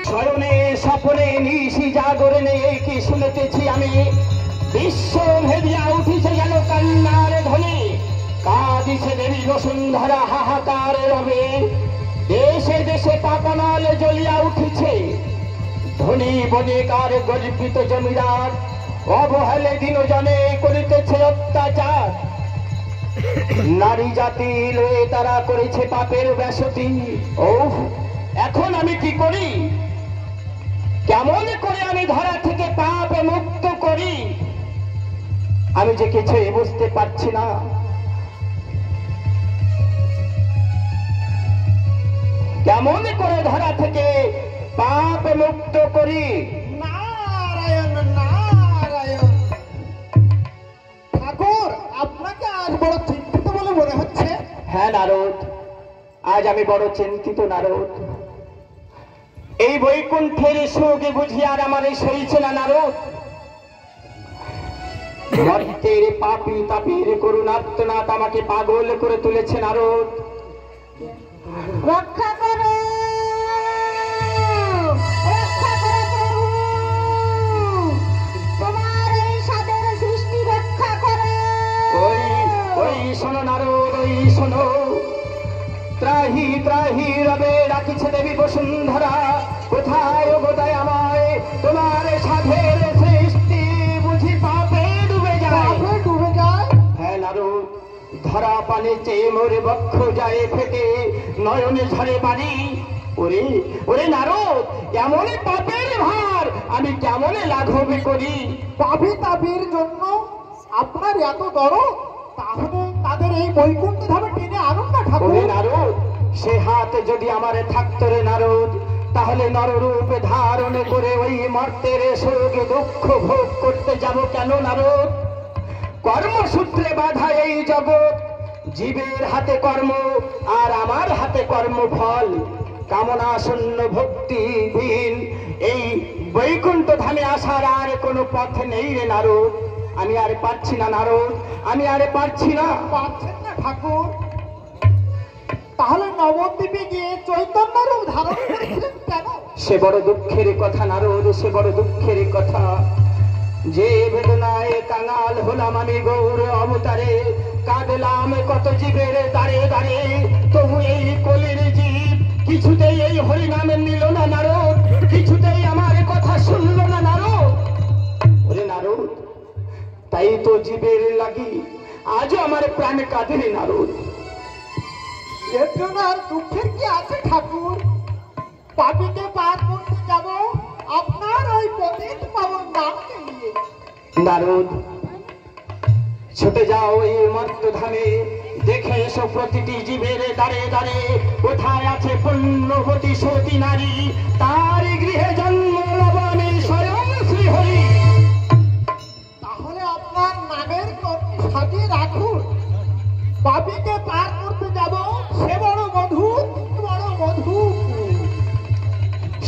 শয়নে স্বপ্নে নিশি জাগরণে কি শুনেতেছি আমি, বিশ্ব ভেদিয়া উঠিছে গেল কান্নার ধ্বনি, কাঁদিছে দেবী বসুন্ধরা হাহাকার রবে, দেশে দেশে পাপানল জ্বলিয়া উঠিছে, ধনী বণিকার গর্বিত জমিদার অবহেলে দিনজনে করিতেছে অত্যাচার, নারী জাতি লয়ে তারা করেছে পাপের ব্যাসতি। ও এখন আমি কি করি, কেমন করে আমি ধরা থেকে পাপ মুক্ত করি, আমি যে কিছু বুঝতে পারছি না। কেমন করে ধরা থেকে পাপ মুক্ত করি। নারায়ণ নারায়ণ। ঠাকুর, আপনাকে আজ বড় চিন্তিত বলে মনে হচ্ছে। হ্যাঁ নারদ, আজ আমি বড় চিন্তিত নারদ। এই বৈকুণ্ঠের সুখ বুঝি আর আমার সইছে না নারদ। মর্তের পাপী তাপীর করুণার্তনাথ আমাকে পাগল করে তুলেছে নারদ। রক্ষা করো, রক্ষা করো প্রভু, তোমার এই সাদের সৃষ্টি রক্ষা করো। ওই ওই শোনো নারদ, ওই শোনো, ত্রাহি ত্রাহি রবে ডাকিছে দেবী বসুন্ধরা, কোথায় গোদায় আমায় তোমার সাধের সৃষ্টি বুঝি পাপে ডুবে যায়। ডুবে যায়? হ্যাঁ নারদ, ধরা পানে চেয়ে মোর বক্ষ যায় ফেটে, নয়নে ঝরে বাড়ি। ওরে ওরে নারদ, এমন পাপের ভার আমি কেমন লাঘবে করি। পাপী তাপীর জন্য আপনার এত দরদ, তাহলে তাদের এই বৈকুণ্ঠ ধামে টেনে আনুন না ঠাকুর। ওরে নারদ, সে হাত যদি আমার থাকতো রে নারদ, তাহলে নররূপে ধারণ করে ওই মর্তের শোক দুঃখ ভোগ করতে যাব কেন নারদ। কর্মসূত্রে বাধা এই জগৎ, জীবের হাতে কর্ম আর আমার হাতে কর্মফল, কামনা শূন্য ভক্তিহীন এই বৈকুণ্ঠ ধামে আসার আর কোনো পথ নেই রে নারদ। আমি আর পারছি না নারদ, আমি আর পারছি না। পাচ্ছেন না ঠাকুর? তাহলে নবদ্বীপে গিয়ে চৈতন্য রূপ ধারণ করেছিলেন কেন? সে বড় দুঃখের কথা নারদ, সে বড় দুঃখের কথা। যে বেদনায় কাঙাল হলাম আমি গৌর অবতারে, কাঁদলাম কত জীবের দাঁড়ে দাঁড়ে, তবু এই কলির জীব কিছুতেই এই হরিনামে নিল না নারদ, কিছুতেই আমার কথা শুনল না নারদ। ওরে নারদ, তাই তো জীবের লাগি আজও আমার প্রাণ কাঁদে রে নারদ। এর জন্য আর দুঃখের কি আছে ঠাকুর? পাপীকে পার করতে যাব আপনার ওই পতিত পাবন নামকে নিয়ে। নারদ, ছুটে যাও এই মর্তধামে, দেখে এসো প্রতিটি জীবের দাঁড়ে দাঁড়ে কোথায় আছে পুণ্যবতী সতী নারী, তার গৃহে জন্ম লবণে স্বয়ং শ্রীহরি। তাহলে আপনার নামের কর্মী সাজিয়ে রাখুন, পাপীকে পার করতে যাব সে বড় মধুর, বড় মধুর।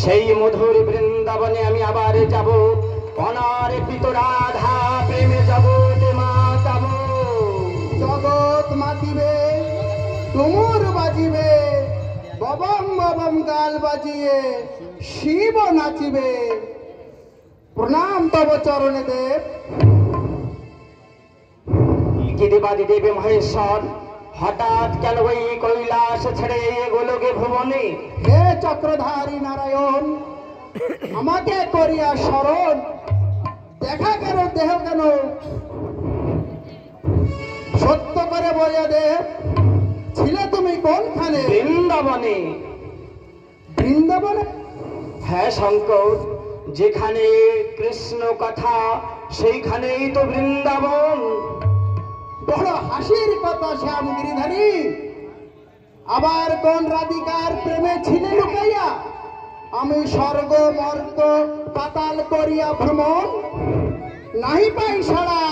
সেই মধুর বৃন্দাবনে আমি আবার যাব, অনার্পিত রাধা প্রেমে জগতে মাতাব। জগৎ মাতিবে, তুমুর বাজিবে, ববম ববম গাল বাজিয়ে শিব নাচিবে। প্রণাম তব চরণে দেব। কি দেবাদি দেবে মহেশ্বর, হঠাৎ কেন ওই কৈলাস ছেড়ে গোলকে ভুবনে? হে চক্রধারী নারায়ণ, আমাকে করিয়া স্মরণ, দেখা কেন দেহ কেন, সত্য করে বলিয়া দেব, ছিলে তুমি কোনখানে? বৃন্দাবনে। বৃন্দাবনে? হ্যাঁ শঙ্কর, যেখানে কৃষ্ণ কথা সেইখানেই তো বৃন্দাবন। বড় হাসির কথা শ্যাম গিরিধারী, আবার কোন রাধিকার প্রেমে ছিলে লুকাইয়া আমি স্বর্গ মর্ত পাতাল করিয়া ভ্রমণ, নাহি পাই সাড়া।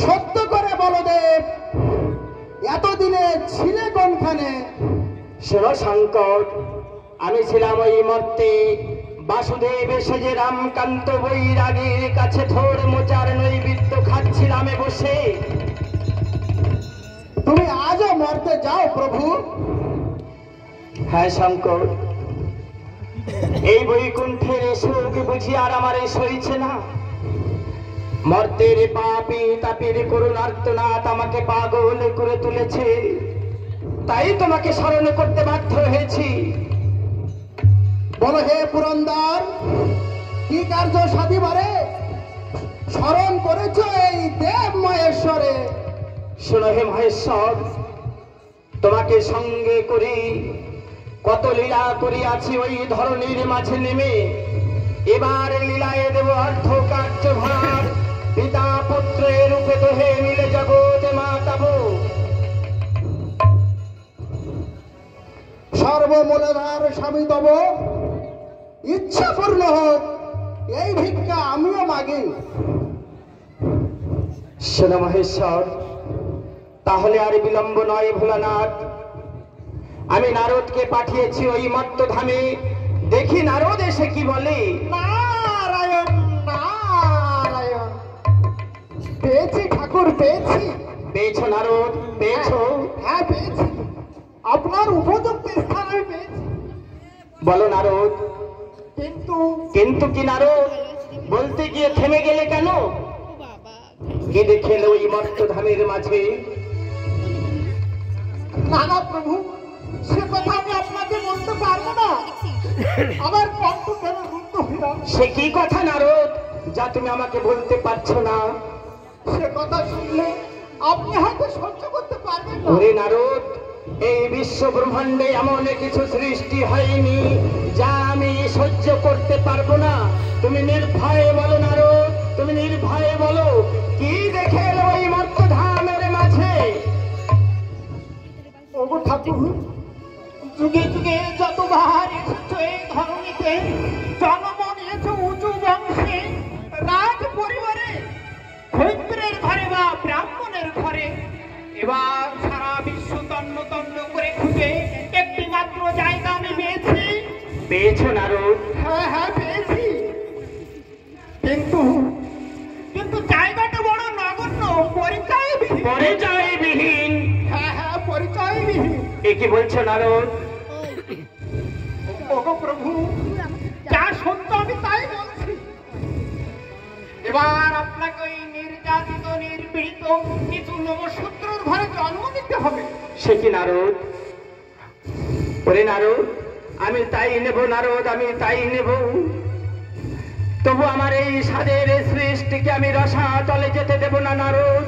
সত্য করে বলো দেব, এতদিনে ছিলে কোনখানে? শোনো শঙ্কর, আমি ছিলাম ওই মর্তে, বাসুদেব এসে যে রামকান্ত বৈরাগীর কাছে থোর মোচার নৈবেদ্য খাচ্ছিলাম বসে। তুমি আজও মর্তে যাও প্রভু? হ্যাঁ শঙ্কর, বৈকুণ্ঠের সুখ বুঝি আর আমার সইছে না। মর্তের পাপী তাপের করুণার্তনাদ আমাকে পাগল করে তুলেছে, তাই তোমাকে স্মরণ করতে বাধ্য হয়েছি। বলো হে পুরন্দর, কি কার্য সাধিবারে স্মরণ করেছ এই দেব মহেশ্বরে? শোনো হে মহেশ্বর, তোমাকে সঙ্গে করি কত লীলা করিয়াছি ওই ধরনীর মাঝে নেমে। এবার লীলায় দেব অর্থ কার্যভার। পিতা পুত্রের রূপে দোহে মিলে জগতে মাতাব। সর্বমূলধার স্বামী তব ইচ্ছা পূর্ণ হোক, এই ভিক্ষা আমিও মাগি। শোনো মহেশ্বর, তাহলে আর বিলম্ব নয় ভোলানাথ। আমি নারদকে পাঠিয়েছি ওই মত্তধামে, দেখি নারদ এসে কি বলে। নারায়ণ নারায়ণ, পেয়েছি ঠাকুর পেয়েছি। পেয়েছো নারদ, পেয়েছো? হ্যাঁ পেয়েছি, আপনার উপযুক্ত স্থান আমি পেয়েছি। বলো নারদ। কিন্তু কিন্তু কি নারদ? বলতে গিয়ে থেমে গেলে কেন? কি দেখে এলো ওই মর্তধামের মাঝে? নানা প্রভু, সে কথা আমি আপনাকে বলতে পারবো না। আমার কণ্ঠ কেন রুদ্ধ হইল? সে কি কথা নারদ যা তুমি আমাকে বলতে পারছো না? সে কথা শুনলে আপনি হয়তো সহ্য করতে পারবেন না। ওরে নারদ, এই বিশ্ব ব্রহ্মাণ্ডে এমন কিছু সৃষ্টি হয়নি যা আমি সহ্য করতে পারবো না। তুমি নির্ভয়ে বলো নারদ, তুমি নির্ভয়ে বলো, কি দেখে এলো ওই মর্তধামের মাঝে? ওগো ঠাকুর, যুগে যুগে যতবার এসেছো এই ধরনীতে, জন্ম নিয়েছো উঁচু বংশে, রাজ পরিবারে, ক্ষত্রিয়ের ঘরে বা ব্রাহ্মণের ঘরে, এবার সারা বিশ্ব তন্ন তন্ন করে খুঁজে একটি মাত্র জায়গা আমি পেয়েছি। পেয়েছো নারদ? হ্যাঁ হ্যাঁ পেয়েছি, কিন্তু কিন্তু জায়গাটা বড় নগণ্য, পরিচয়বিহীন। পরিচয়বিহীন? হ্যাঁ হ্যাঁ পরিচয়বিহীন। এ কি বলছো নারদ? ওগো প্রভু, যা সত্য আমি তাই বলছি। এবার আপনাকে ওই নির্যাতিত নির্পীড়িত কিছু নবশূদ্রর ঘরে জন্ম নিতে হবে। সে কি নারদ? ওরে নারদ, আমি তাই নেব নারদ, আমি তাই নেব। তবু আমার এই সাদের সৃষ্টিকে আমি রসাতলে যেতে দেব না নারদ।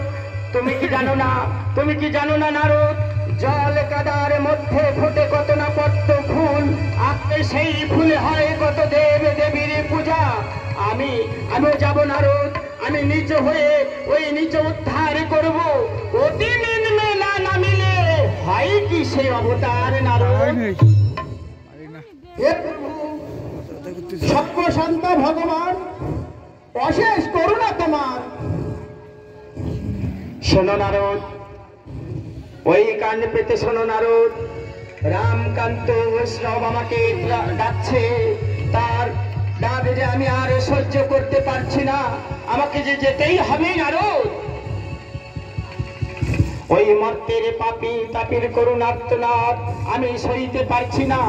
তুমি কি জানো না, তুমি কি জানো না নারদ, জল কাদার মধ্যে ফোটে কত না পদ্ম ফুল, আপনি সেই ফুলে হয় কত দেব দেবীর পূজা। আমিও যাব নারদ, আমি নিজ হয়ে ওই নিজ উদ্ধার করব। অতি নিম্নে না নামিলে হয় কি সে অবতার নারদ? হে প্রভু, সর্বশান্ত ভগবান, অশেষ করুণা তোমার। শোনো নারদ, ওই কান পেতে শোনো নারদ, রামকান্ত বৈষ্ণব আমাকে ডাকছে। তার ডাক যে আমি আর সহ্য করতে পারছি না, আমাকে যে যেতেই হবে নারদ। ওই মর্তের পাপী তাপের করুণার্তনাদ আমি সইতে পারছি না।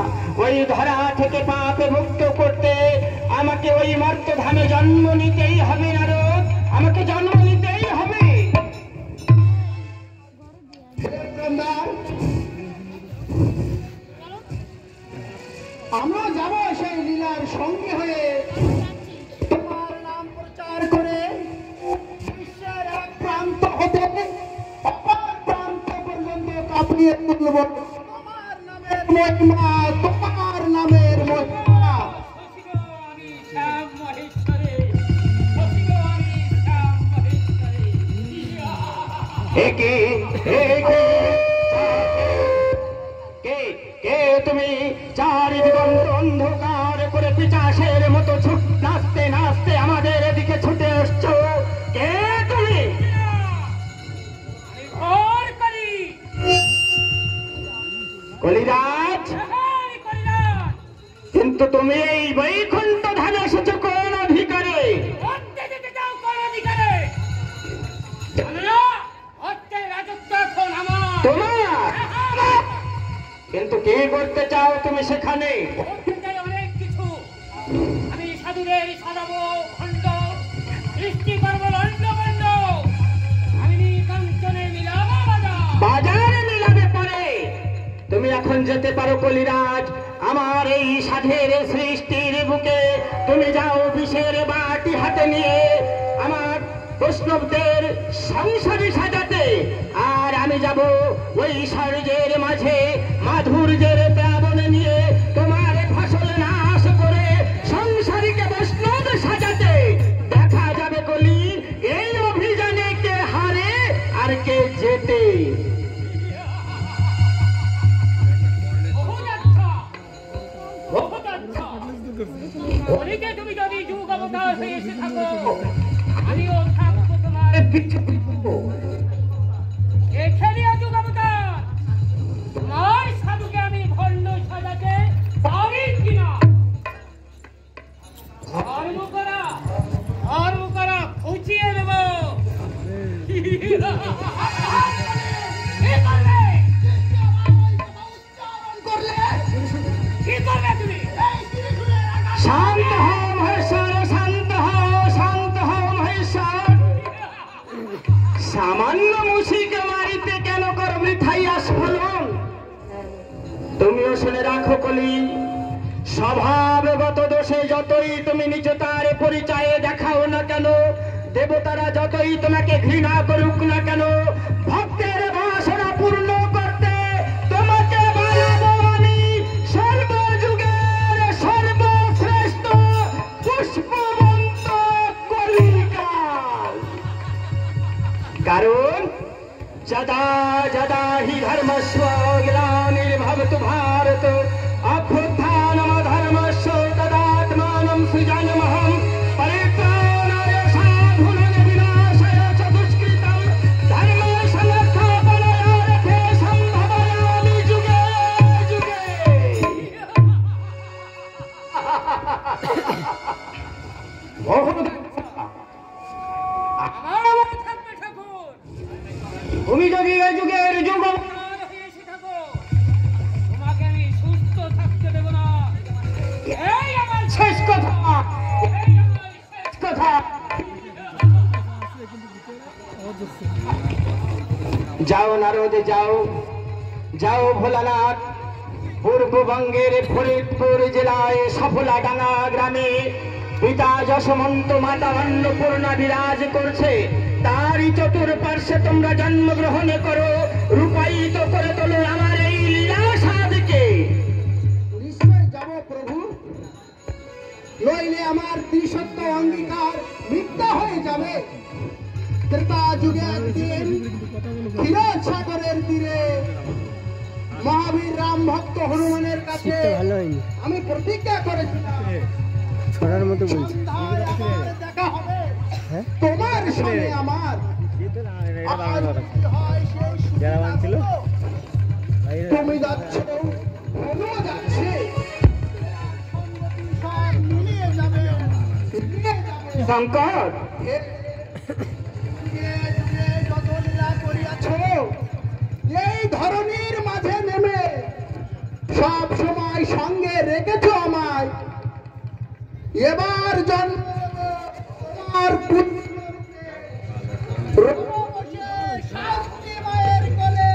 ওই ধরা থেকে পাপে মুক্ত করতে আমাকে ওই মর্তধামে জন্ম নিতেই হবে নারদ, আমাকে জন্ম নিতেই হবে। আমরা যাব সেই লীলার সঙ্গে হয়ে, তোমার নাম প্রচার করে বিশ্বের এক প্রান্ত হতে অপর প্রান্ত পর্যন্ত কাঁপিয়ে তুলব তোমার নামের মহিমা, তোমার নামের মহিমা। কে তুমি? চারি দিগন্ত অন্ধকার করে পিচাসের মতো নাচতে নাচতে আমাদের এদিকে ছুটে এসছো। কে তুমি? কলিরাজ? কিন্তু তুমি এই বৈকুণ্ঠ ধামে এসেছো কোন অধিকারে? তোমার? কিন্তু কি করতে চাও তুমি সেখানে? যুগের সাজাবো খণ্ড, সৃষ্টি করবো লণ্ডভণ্ড, আমি কাঞ্চনে মিলাবো বাজার। বাজারে মিলাবে পরে। তুমি এখন যেতে পারো কলিরাজ। আমার এই সাধের সৃষ্টির বুকে তুমি যাও বিষের বাটি হাতে নিয়ে আমার বৈষ্ণবদের সংসারী সাজাতে। আর আমি যাব ওই সূর্যের মাঝে মাধুর্যের প্লাবন নিয়ে তোমার ফসল নাশ করে সংসারীকে বৈষ্ণব সাজাতে। দেখা যাবে কলি এই অভিযানে কে হারে আর কে জেতে। বহুত আচ্ছা, বহুত আচ্ছা। অনেকে তুমি যদি যুগ অবতার হয়ে এসে থাকো, আমিও থাকবো তোমার পিছু পিছু। এখানে যুগ অবতার, তোমার সাধুকে আমি ভণ্ড সাজাতে পারি কিনা? ধর্ম করা খুঁচিয়ে দেব। কি করবে তুমি? শান্ত হও মহেশ্বর, শান্ত হও, শান্ত হও মহেশ্বর। সামান্য মুশিকে মারিতে কেন কর বৃথাই আস্ফলন? তুমিও শুনে রাখো কলি, স্বভাবগত দোষে যতই তুমি নিচতার পরিচয়ে দেখাও না কেন, দেবতারা যতই তোমাকে ঘৃণা করুক না কেন, ভক্তের বাসনা পূর্ণ করতে তোমাকে বানাবো আমি সর্বযুগের সর্বশ্রেষ্ঠ পুষ্পবন্ত কলিকাল। কারণ যদা যদা হি ধর্মস্ব গ্লানির্ভবতু ভারত অভ্যুত্থানমধর্মস্য তদাত্মাनं সৃজাম্যহং পরিত্রাণায় সাধূনাং বিনাশায় চ দুষ্কৃতং ধর্ম সংরক্ষণার্থে সম্ভবামি যুগে যুগে। আমার থাকবে ঠাকুর। তুমি যদি এই যুগের যুগ আর হয়ে এসে থাকো, তোমাকে আমি সুস্থ থাকতে দেব না। এই আমার শেষ কথা, এই আমার শেষ কথা যাও নারদ যাও, যাও ভোলানাথ। পূর্ববঙ্গের ফরিদপুর জেলায় সফলাডাঙ্গা গ্রামে পিতা যশমন্ত মাতা অন্নপূর্ণা বিরাজ করছে। তারই চতুর্পার্শ্বে তোমরা জন্মগ্রহণ করো, রূপায়িত করে তোলো আমার এই লীলা সাধকে। নিশ্চয় যাব প্রভু, নইলে আমার ত্রিসত্য অঙ্গীকার মিথ্যা হয়ে যাবে। ত্রেতা যুগে একদিন ক্ষীরোদ সাগরের তীরে মহাবীর রাম ভক্ত হনুমানের কাছে আমি প্রতিজ্ঞা করেছিলাম, সন্ধ্যায় আমার দেখা হবে তোমার সঙ্গে আমার। আর কি হয় সেই শুনে তুমি যাচ্ছ, হনুও যাচ্ছে, সব মিলিয়ে যাবে, মিলিয়ে যাবে। শঙ্কর যত লীলা করিয়াছ, এই ধরনীর মাঝে নেমে সব সময় সঙ্গে রেখেছ আমায়। এবার জন্ম তোমার শান্তি মায়ের কোলে,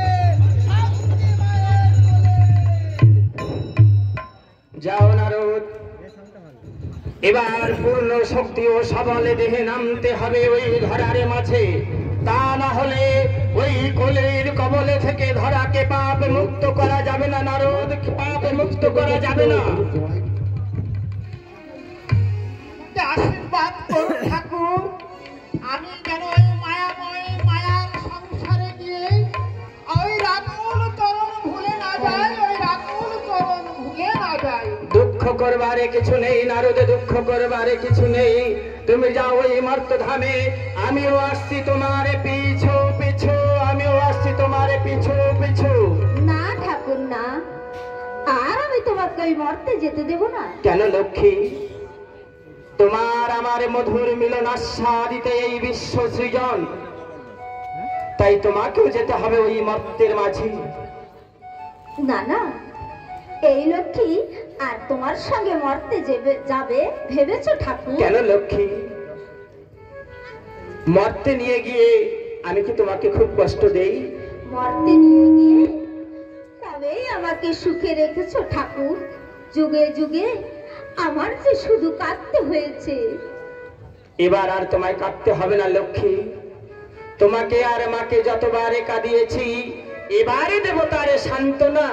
শান্তি মায়ের কোলে। যাও নারদ, এবার পূর্ণ শক্তি ও সবলে দেহে নামতে হবে ওই ধরার মাঝে। তা না হলে ওই কোলের কবলে থেকে ধরাকে পাপ মুক্ত করা যাবে না নারদ, পাপ মুক্ত করা যাবে না। আশীর্বাদ করুন ঠাকুর, আমি যেন ওই মায়াময় মায়ার সংসারে গিয়ে ওই রাতুল তরণ ভুলে না যাই, ওই রাতুল তরণ ভুলে না যাই। দুঃখ করবারে কিছু নেই নারদ, দুঃখ করবারে কিছু নেই। তুমি যাও ওই মর্তধামে, আমিও আসছি তোমার পিছু পিছু, আমিও আসছি তোমার পিছু পিছু। না ঠাকুর না, আর আমি তোমাকে ওই মর্তে যেতে দেব না। কেন লক্ষ্মী? তোমার আমার মধুর মিলন আস্বাদিতে এই বিশ্ব সৃজন, তাই তোমাকেও যেতে হবে ওই মর্তের মাঝে। না না, এই লক্ষ্মী আর তোমার সঙ্গে মরতে যাবে ভেবেছো ঠাকুর? কেন লক্ষ্মী, মরতে নিয়ে গিয়ে আমি কি তোমাকে খুব কষ্ট দেই? মরতে নিয়ে গিয়ে তবেই আমাকে সুখে রেখেছো ঠাকুর। যুগে যুগে আমার যে শুধু কাঁদতে হয়েছে। এবার আর তোমায় কাঁদতে হবে না লক্ষ্মী। তোমাকে আর মাকে যতবারে কাঁদিয়েছি, এবারে দেব তারে সান্ত্বনা।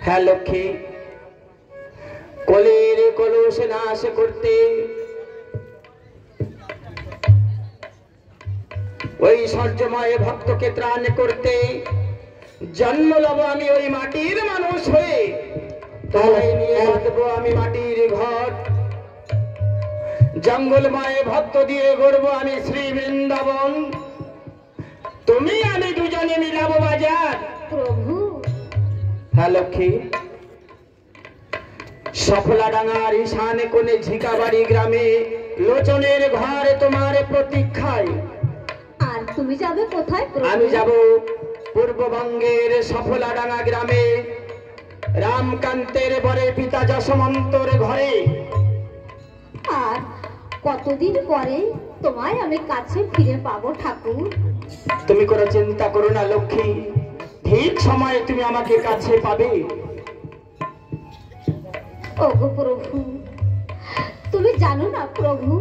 হ্যাঁ লক্ষ্মী, কলের কলুষ নাশ করতে ওই সূর্যময় ভক্তকে ত্রাণ করতে জন্ম লব আমি ওই মাটির মানুষ হয়ে। তোমায় নিয়ে বাঁধবো আমি মাটির ঘর, জঙ্গলময় ভক্ত দিয়ে গড়বো আমি শ্রী বৃন্দাবন। তুমি আমি দুজনে মিলাবো বাজার। প্রভু। হ্যাঁ লক্ষ্মী, সফলাডাঙ্গার ঈশানে কোণে ঝিকাবাড়ি গ্রামে লোচনের ঘরে তোমার প্রতীক্ষায়। আর তুমি যাবে কোথায় প্রভু? আমি যাব পূর্ববঙ্গের সফলাডাঙ্গা গ্রামে রামকান্তের বরে পিতা যশমন্তর ঘরে। আর কতদিন পরে তোমায় আমি কাছে ফিরে পাবো ঠাকুর? তুমি কোনো চিন্তা করো না লক্ষ্মী, ঠিক সময়ে তুমি আমাকে কাছে পাবে। ওগো প্রভু, তুমি জানো না প্রভু,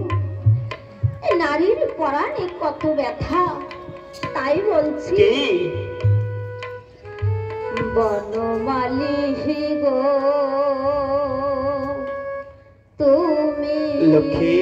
নারীর পরাণে কত ব্যথা, তাই বলছি। কি? বনমালী গো তুমি লক্ষ্মী,